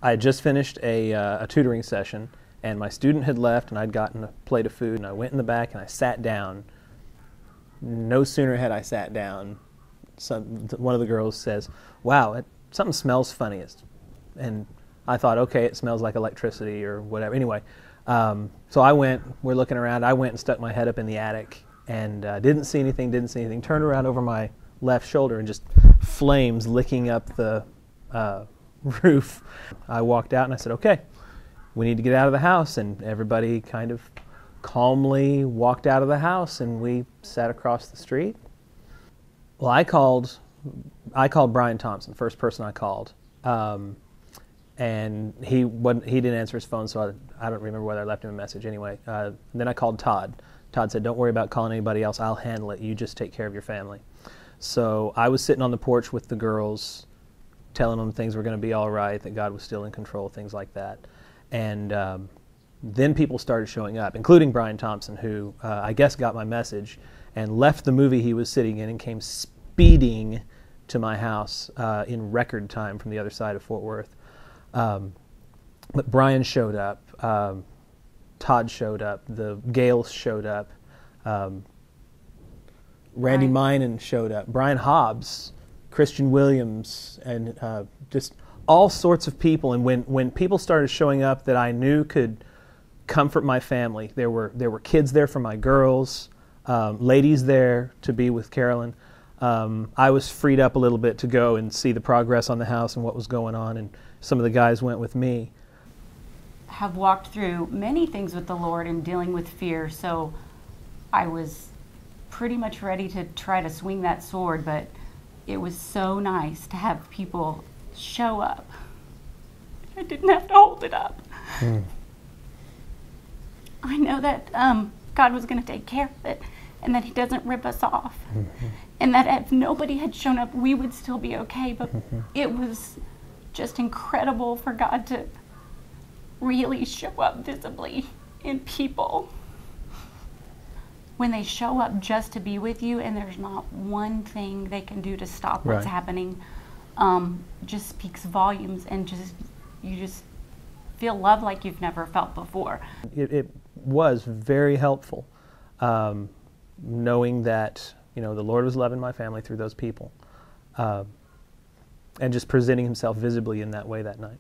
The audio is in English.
I had just finished a tutoring session, and my student had left, and I'd gotten a plate of food, and I went in the back and I sat down. No sooner had I sat down, one of the girls says, "Wow, something smells funny." And I thought, okay, it smells like electricity or whatever. Anyway, so we're looking around, I went and stuck my head up in the attic and didn't see anything, turned around over my left shoulder and just flames licking up the roof. I walked out and I said, okay, we need to get out of the house, and everybody kind of calmly walked out of the house, and we sat across the street. Well, I called Brian Thompson, the first person I called, and he didn't answer his phone, so I don't remember whether I left him a message. Anyway, then I called Todd. Todd said, "Don't worry about calling anybody else. I'll handle it. You just take care of your family." So I was sitting on the porch with the girls, telling them things were going to be all right, that God was still in control, things like that. And then people started showing up, including Brian Thompson, who I guess got my message and left the movie he was sitting in and came speeding to my house in record time from the other side of Fort Worth. But Brian showed up, Todd showed up, the Gales showed up, Randy Minen showed up, Brian Hobbs, Christian Williams, and just all sorts of people. And when people started showing up that I knew could comfort my family, there were kids there for my girls, ladies there to be with Carolyn. I was freed up a little bit to go and see the progress on the house and what was going on, and some of the guys went with me. Have walked through many things with the Lord and dealing with fear, so I was pretty much ready to try to swing that sword, but it was so nice to have people show up. I didn't have to hold it up. I know that God was going to take care of it, and that He doesn't rip us off. And that if nobody had shown up, we would still be okay. But it was just incredible for God to really show up visibly in people. When they show up just to be with you and there's not one thing they can do to stop what's happening, just speaks volumes, and you just feel love like you've never felt before. It was very helpful, knowing that the Lord was loving my family through those people, and just presenting Himself visibly in that way that night.